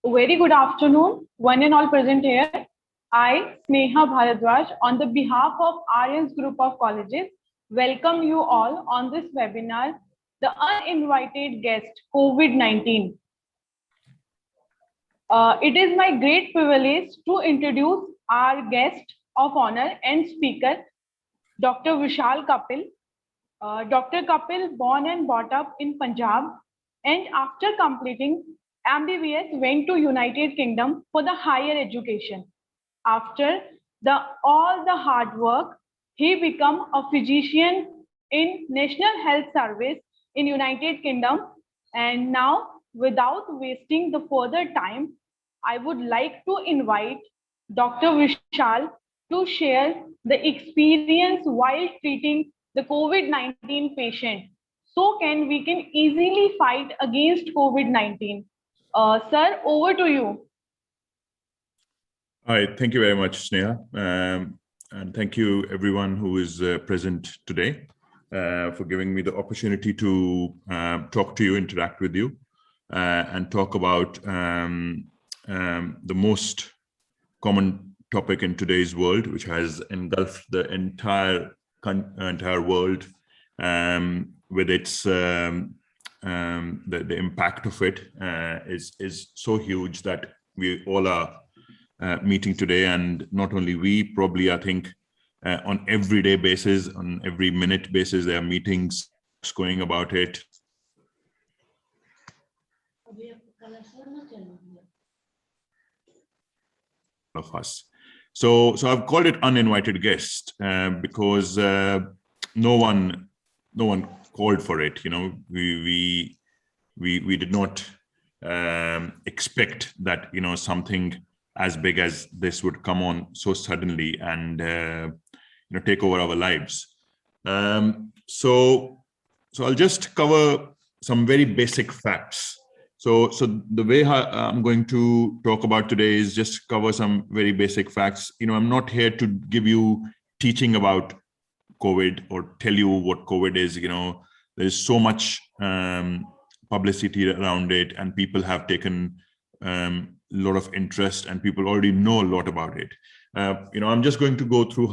Very good afternoon, one and all present here. I, Sneha Bharadwaj, on the behalf of Aryans Group of Colleges, welcome you all on this webinar, The Uninvited Guest, COVID-19. It is my great privilege to introduce our guest of honor and speaker, Dr. Vikas Kapil. Dr. Kapil, born and brought up in Punjab, and after completing MBBS, went to United Kingdom for the higher education. After all the hard work, he became a physician in National Health Service in United Kingdom. And now, without wasting the further time, I would like to invite Dr. Vishal to share the experience while treating the COVID-19 patient. So we can easily fight against COVID-19. Sir, over to you. All right, thank you very much, Sneha. And thank you everyone who is present today for giving me the opportunity to talk to you, interact with you, and talk about the most common topic in today's world, which has engulfed the entire world with its the impact of it is so huge that we all are meeting today. And not only we, probably I think on everyday basis, on every minute basis, there are meetings going about it. Of us. So I've called it uninvited guest because no one called for it. You know, we did not expect that, you know, something as big as this would come on so suddenly and you know, take over our lives. So I'll just cover some very basic facts. So the way I'm going to talk about today is just cover some very basic facts. You know, I'm not here to give you teaching about COVID or tell you what COVID is. You know, there's so much publicity around it, and people have taken a lot of interest, and people already know a lot about it. You know, I'm just going to go through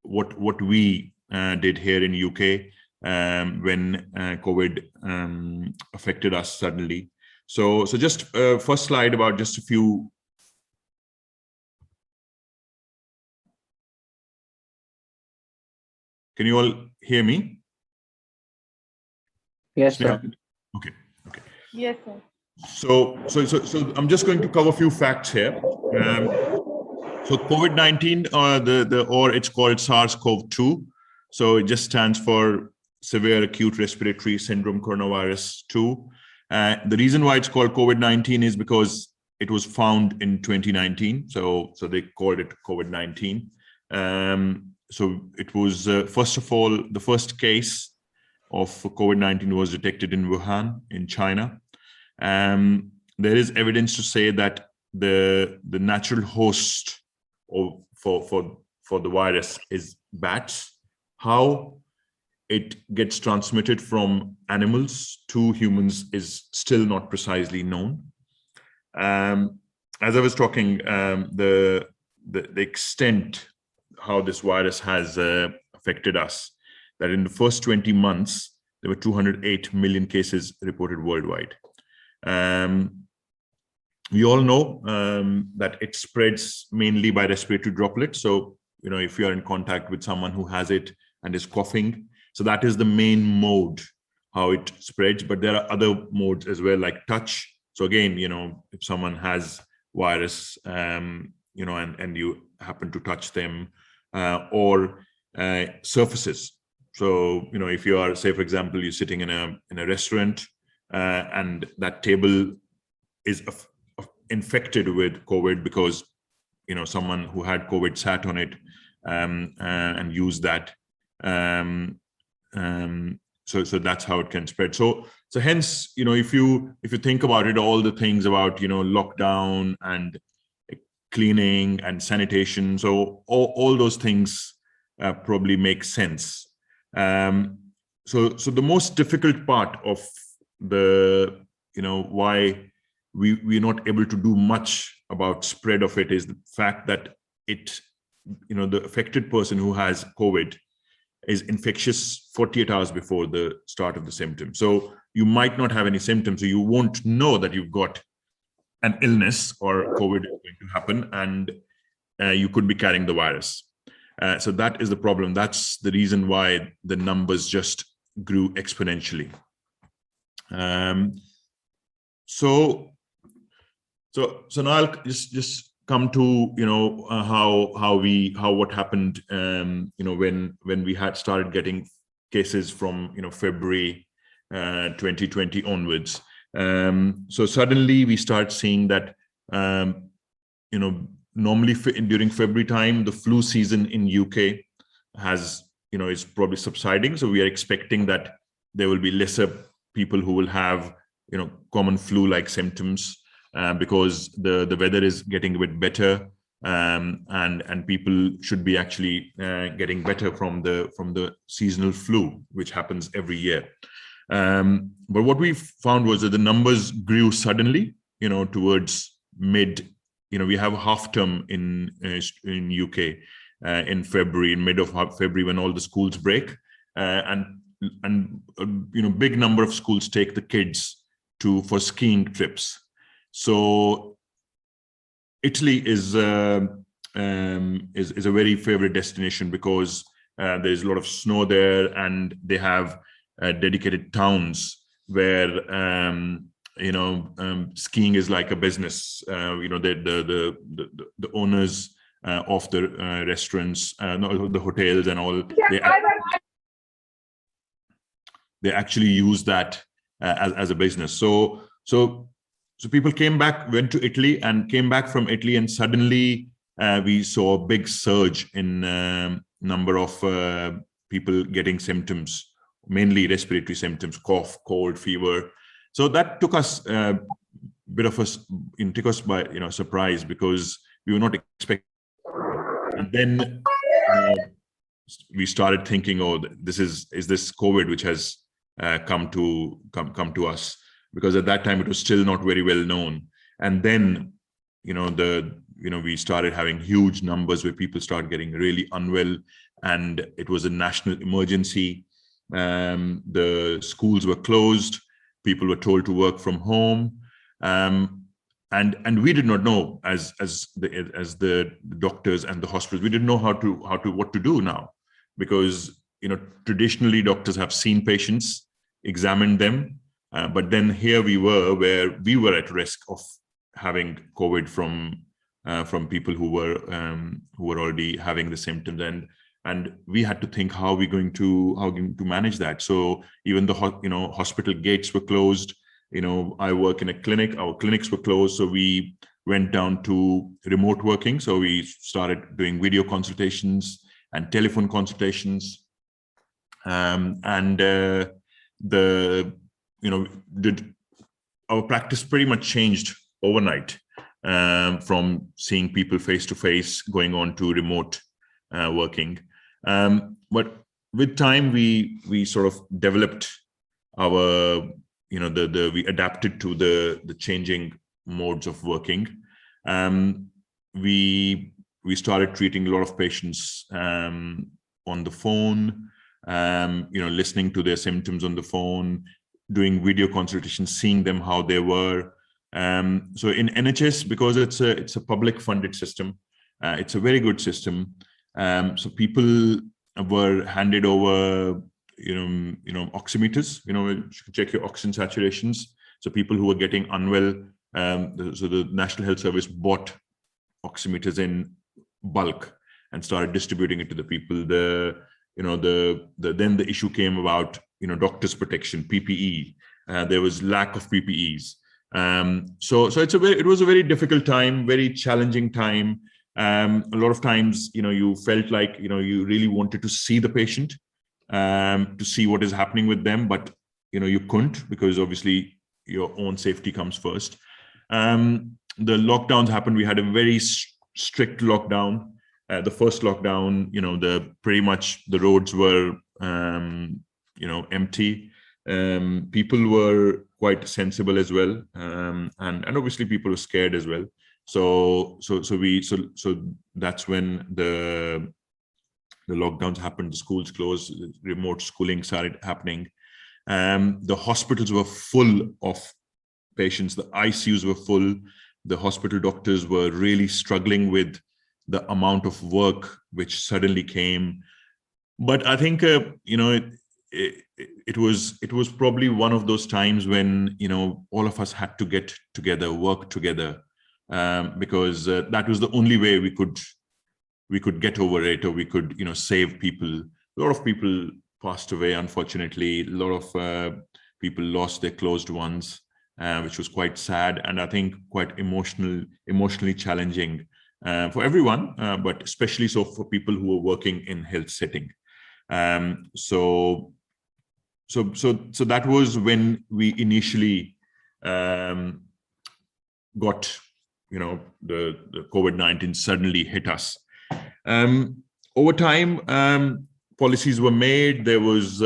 what we did here in UK when COVID affected us suddenly. So just first slide about just a few. Can you all hear me? Yes, sir. Okay. Yes, sir. So I'm just going to cover a few facts here. So COVID-19, or it's called SARS-CoV-2. So it just stands for Severe Acute Respiratory Syndrome Coronavirus 2. The reason why it's called COVID-19 is because it was found in 2019. So they called it COVID-19. So it was, first of all, the first case of COVID-19 was detected in Wuhan in China. There is evidence to say that the natural host for the virus is bats. How it gets transmitted from animals to humans is still not precisely known. As I was talking, the extent how this virus has affected us, that in the first 20 months, there were 208 million cases reported worldwide. We all know that it spreads mainly by respiratory droplets. So, you know, if you are in contact with someone who has it and is coughing, so that is the main mode how it spreads. But there are other modes as well, like touch. So again, you know, if someone has virus, you know, and you happen to touch them, or surfaces. So, you know, if you are, say, for example, you're sitting in a restaurant and that table is infected with COVID because, you know, someone who had COVID sat on it and used that. So that's how it can spread. So hence, you know, if you think about it, all the things about, you know, lockdown and cleaning and sanitation, so all those things probably make sense. So the most difficult part of the, you know, why we're not able to do much about spread of it is the fact that the affected person who has COVID is infectious 48 hours before the start of the symptoms. So you might not have any symptoms, so you won't know that you've got an illness or COVID is going to happen, and you could be carrying the virus. So that is the problem. That's the reason why the numbers just grew exponentially. So now I'll just come to what happened when we had started getting cases from February 2020 onwards. So suddenly we start seeing that normally during February time the flu season in UK is probably subsiding, so we are expecting that there will be lesser people who will have common flu-like symptoms because the weather is getting a bit better, and people should be actually getting better from the seasonal flu, which happens every year. But what we found was that the numbers grew suddenly, towards mid. We have a half term in UK in February, in mid of February, when all the schools break, and big number of schools take the kids for skiing trips. So Italy is a very favorite destination because there's a lot of snow there, and they have dedicated towns where skiing is like a business. The owners of the restaurants, the hotels and all, they actually use that as a business. So people went to Italy and came back from Italy, and suddenly we saw a big surge in number of people getting symptoms, mainly respiratory symptoms, cough, cold, fever. So that took us took us by surprise, because we were not expecting. And then we started thinking, oh, is this COVID which has come to us? Because at that time it was still not very well known. And then we started having huge numbers where people started getting really unwell, and it was a national emergency. The schools were closed. People were told to work from home, and we did not know, as the doctors and the hospitals, we didn't know what to do now, because traditionally doctors have seen patients, examined them, but then here we were, where we were at risk of having COVID from people who were already having the symptoms, and we had to think how we're going to manage that. So even the hospital gates were closed. I work in a clinic. Our clinics were closed, so we went down to remote working. So we started doing video consultations and telephone consultations, our practice pretty much changed overnight, from seeing people face to face, going on to remote working. But with time, we sort of developed our, we adapted to the changing modes of working. We started treating a lot of patients on the phone, listening to their symptoms on the phone, doing video consultations, seeing them how they were. So in NHS, because it's a public funded system, it's a very good system. So people were handed over, oximeters, you check your oxygen saturations. So people who were getting unwell, so the National Health Service bought oximeters in bulk and started distributing it to the people. Then the issue came about, doctors' protection, PPE. There was lack of PPEs. So it was a very difficult time, very challenging time. A lot of times, you felt like, you really wanted to see the patient, to see what is happening with them, but, you couldn't, because obviously your own safety comes first. The lockdowns happened. We had a very strict lockdown. The first lockdown, pretty much the roads were, empty. People were quite sensible as well, and obviously people were scared as well. So that's when the lockdowns happened, the schools closed, remote schooling started happening. The hospitals were full of patients, the ICUs were full, the hospital doctors were really struggling with the amount of work which suddenly came. But I think it was probably one of those times when all of us had to get together, work together, because that was the only way we could get over it, or we could save people. A lot of people passed away, unfortunately. A lot of people lost their closed ones, which was quite sad, and I think quite emotionally challenging for everyone, but especially so for people who are working in health setting. So that was when we initially got the COVID-19 suddenly hit us. Over time, policies were made. There was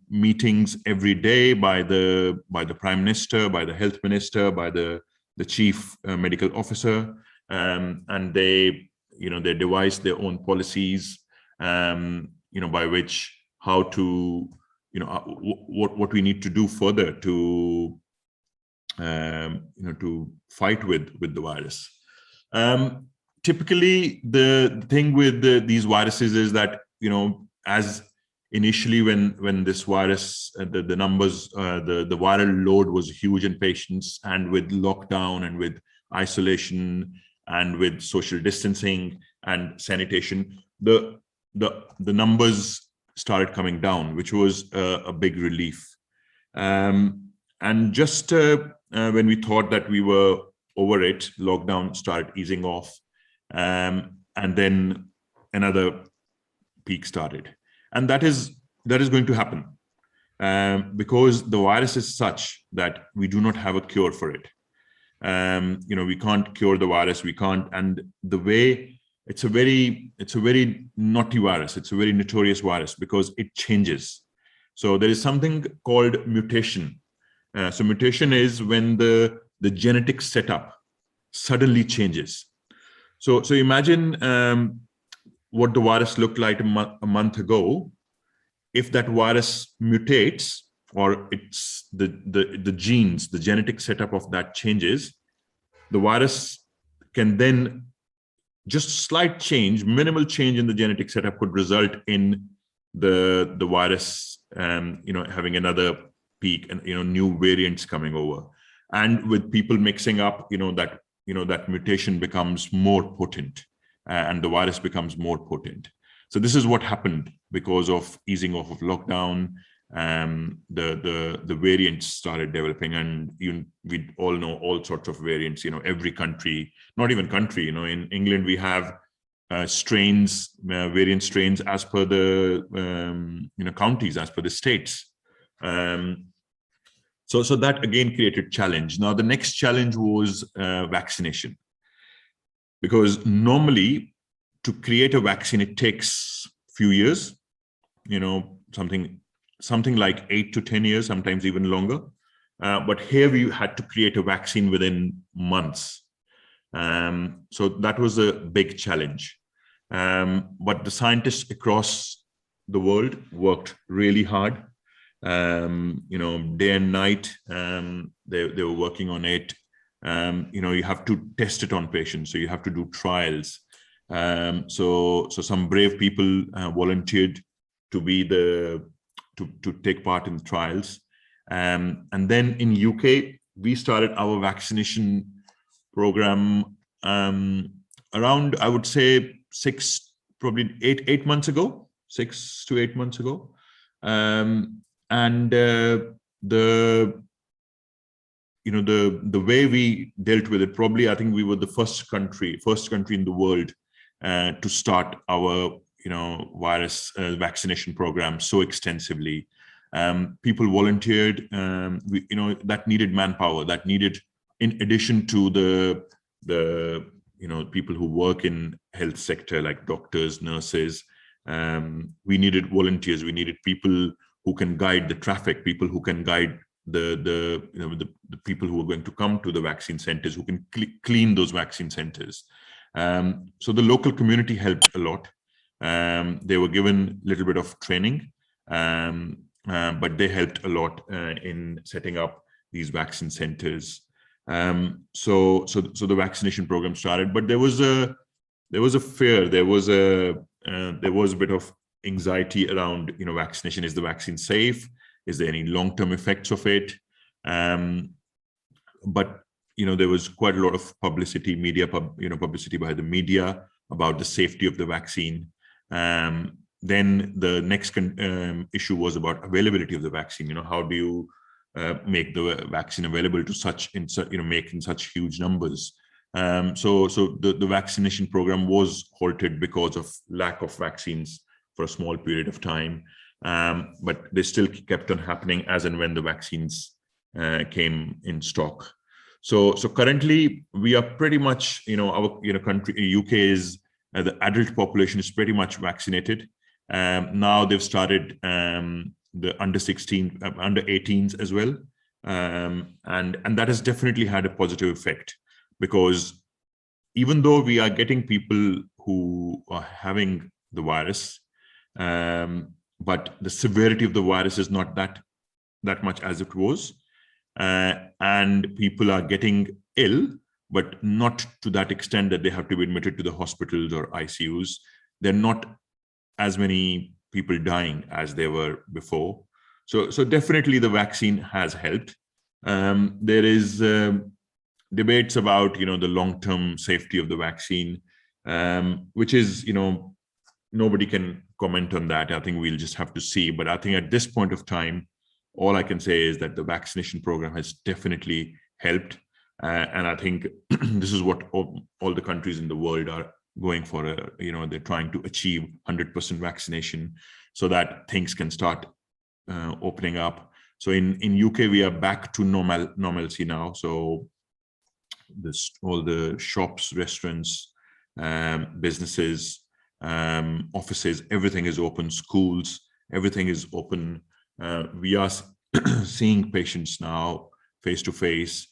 meetings every day by the Prime Minister, by the Health Minister, by the Chief Medical Officer, and they devised their own policies, by which how to what we need to do further to to fight with the virus. Typically, the thing with these viruses is that as initially when this virus, the numbers, the viral load was huge in patients, and with lockdown and with isolation and with social distancing and sanitation, the numbers started coming down, which was a big relief. And just when we thought that we were over it, lockdown started easing off, and then another peak started, and that is going to happen because the virus is such that we do not have a cure for it. We can't cure the virus. We can't, and the way it's a very naughty virus. It's a very notorious virus because it changes. So there is something called mutation. So mutation is when the genetic setup suddenly changes. So imagine what the virus looked like a month ago. If that virus mutates, or it's the genes, the genetic setup of that changes, the virus can then just slight change, minimal change in the genetic setup could result in the virus, having another peak and new variants coming over, and with people mixing up, that mutation becomes more potent, and the virus becomes more potent. So this is what happened because of easing off of lockdown. The variants started developing, and we all know all sorts of variants. Every country, not even country, in England we have strains, variant strains as per the counties, as per the states. So that again created challenge. Now the next challenge was vaccination, because normally to create a vaccine it takes few years, something like 8 to 10 years, sometimes even longer. But here we had to create a vaccine within months. So that was a big challenge. But the scientists across the world worked really hard, day and night. They were working on it. You have to test it on patients, so you have to do trials. So some brave people volunteered to be to take part in the trials. And then in UK, we started our vaccination program around, I would say, 8 months ago, 6 to 8 months ago. The way we dealt with it, probably I think we were the first country in the world to start our virus vaccination program so extensively. People volunteered. That needed manpower. That needed, in addition to the people who work in health sector like doctors, nurses. We needed volunteers. We needed people who can guide the traffic, people who can guide the people who are going to come to the vaccine centers, who can clean those vaccine centers. So the local community helped a lot. They were given a little bit of training, but they helped a lot in setting up these vaccine centers. So the vaccination program started, but there was a fear, there was a bit of anxiety around, vaccination. Is the vaccine safe? Is there any long-term effects of it? But there was quite a lot of publicity, publicity by the media about the safety of the vaccine. Then the next issue was about availability of the vaccine. How do you make the vaccine available to make in such huge numbers? So the vaccination program was halted because of lack of vaccines for a small period of time. But they still kept on happening as and when the vaccines came in stock. So currently we are pretty much, our country, UK is the adult population is pretty much vaccinated. Now they've started the under 18s as well, and that has definitely had a positive effect, because even though we are getting people who are having the virus, but the severity of the virus is not that much as it was, and people are getting ill, but not to that extent that they have to be admitted to the hospitals or ICUs. There are not as many people dying as there were before. So definitely the vaccine has helped. There is debates about the long-term safety of the vaccine, which is nobody can comment on that. I think we'll just have to see. But I think at this point of time, all I can say is that the vaccination program has definitely helped. And I think this is what all the countries in the world are going for. They're trying to achieve 100% vaccination so that things can start opening up. So in UK, we are back to normalcy now. So all the shops, restaurants, businesses, offices, everything is open. Schools, everything is open. We are seeing patients now face to face.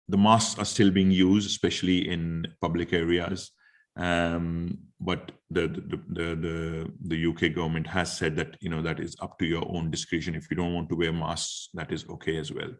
The masks are still being used, especially in public areas. But the UK government has said that that is up to your own discretion. If you don't want to wear masks, that is okay as well.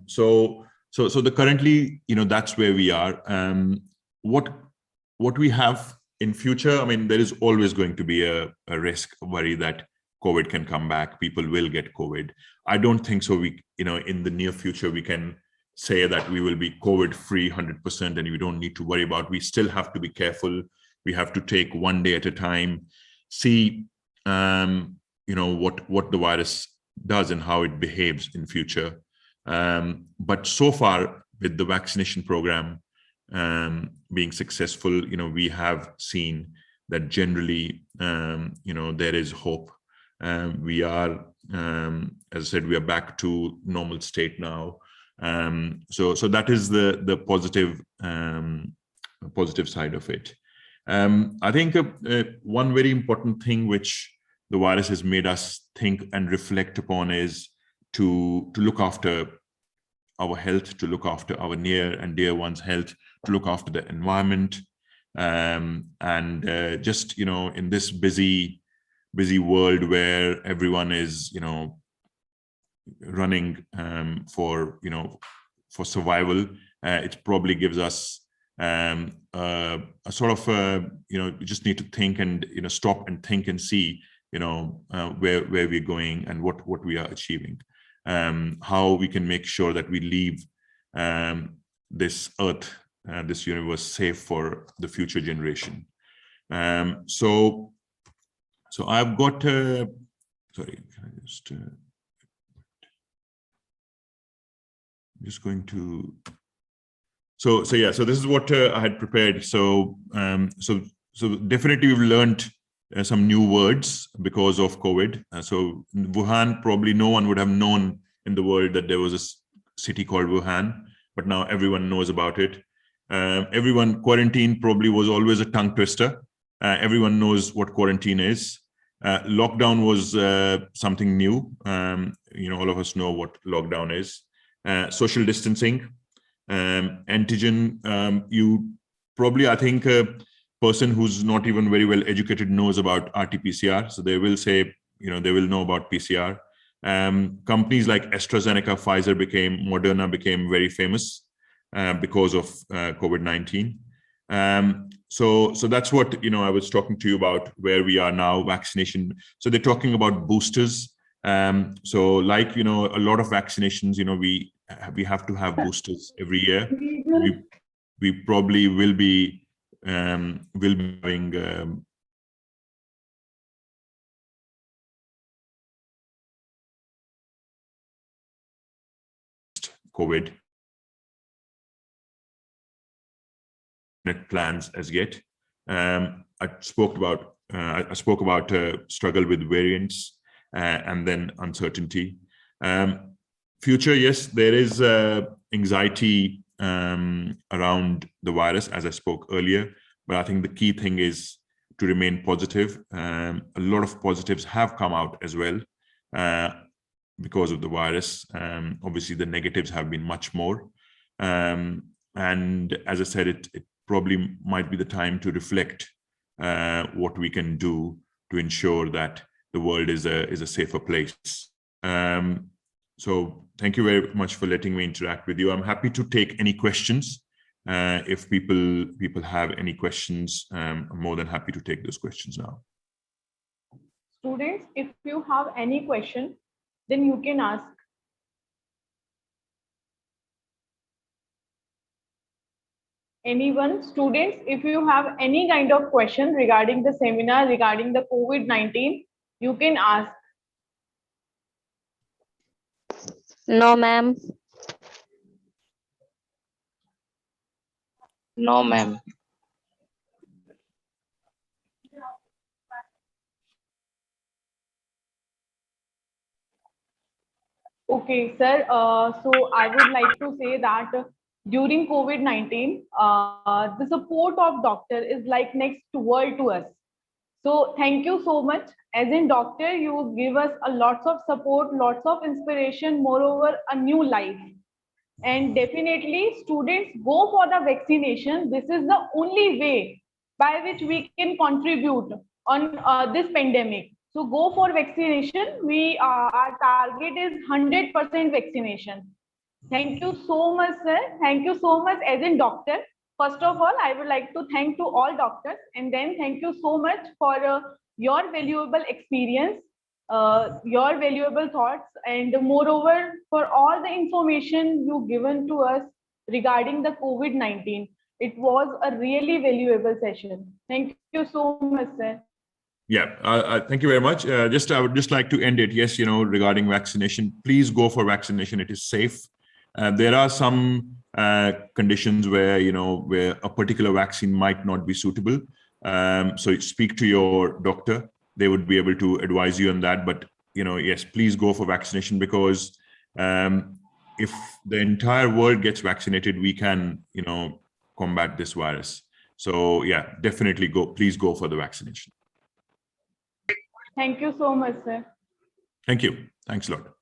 So the currently that's where we are. What we have in future, I mean, there is always going to be a risk, a worry that COVID can come back. People will get COVID. I don't think so. We in the near future we can say that we will be COVID free 100% and we don't need to worry about. We still have to be careful. We have to take one day at a time, see what the virus does and how it behaves in future. But so far, with the vaccination program being successful, we have seen that generally there is hope. We are, as I said, we are back to normal state now. So that is the positive side of it. I think one very important thing which the virus has made us think and reflect upon is to look after our health, to look after our near and dear ones' health, to look after the environment, and just in this busy world where everyone is running for survival, it probably gives us a sort of you just need to think and stop and think and see where we're going and what we are achieving, how we can make sure that we leave this earth, this universe safe for the future generation. So I've got sorry, can I just going to so this is what I had prepared. So definitely we've learned some new words because of COVID. So Wuhan, probably no one would have known in the world that there was a city called Wuhan, but now everyone knows about it. Quarantine probably was always a tongue twister. Everyone knows what quarantine is. Lockdown was something new. All of us know what lockdown is. Social distancing, antigen. You probably, I think, a person who's not even very well educated knows about RT-PCR. So they will say, they will know about PCR. Companies like AstraZeneca, Pfizer Moderna became very famous because of COVID-19. So that's what, I was talking to you about, where we are now, vaccination. So they're talking about boosters. So like, a lot of vaccinations, we have to have boosters every year. We probably will be having COVID plans as yet. I spoke about struggle with variants and then uncertainty. Future, yes, there is anxiety around the virus, as I spoke earlier, but I think the key thing is to remain positive. A lot of positives have come out as well because of the virus. Obviously, the negatives have been much more. And as I said, it probably might be the time to reflect what we can do to ensure that the world is a safer place. So thank you very much for letting me interact with you. I'm happy to take any questions. If people have any questions, I'm more than happy to take those questions now. Students, if you have any question, then you can ask. Anyone? Students, if you have any kind of question regarding the seminar, regarding the COVID-19, you can ask. No, ma'am. No, ma'am. Okay, sir. So I would like to say that during COVID-19, the support of doctor is like next world to us. So thank you so much. As in doctor, you give us a lots of support, lots of inspiration, moreover, a new life. And definitely students go for the vaccination. This is the only way by which we can contribute on this pandemic. So go for vaccination. Our target is 100% vaccination. Thank you so much, sir. Thank you so much as in doctor. First of all, I would like to thank to all doctors, and then thank you so much for your valuable experience, your valuable thoughts, and moreover for all the information you given to us regarding the COVID-19. It was a really valuable session. Thank you so much, sir. Yeah, thank you very much. I would just like to end it. Yes, regarding vaccination, please go for vaccination. It is safe. There are some conditions where where a particular vaccine might not be suitable. So speak to your doctor. They would be able to advise you on that. But yes, please go for vaccination, because if the entire world gets vaccinated, we can combat this virus. So yeah, definitely go. Please go for the vaccination. Thank you so much, sir. Thank you. Thanks a lot.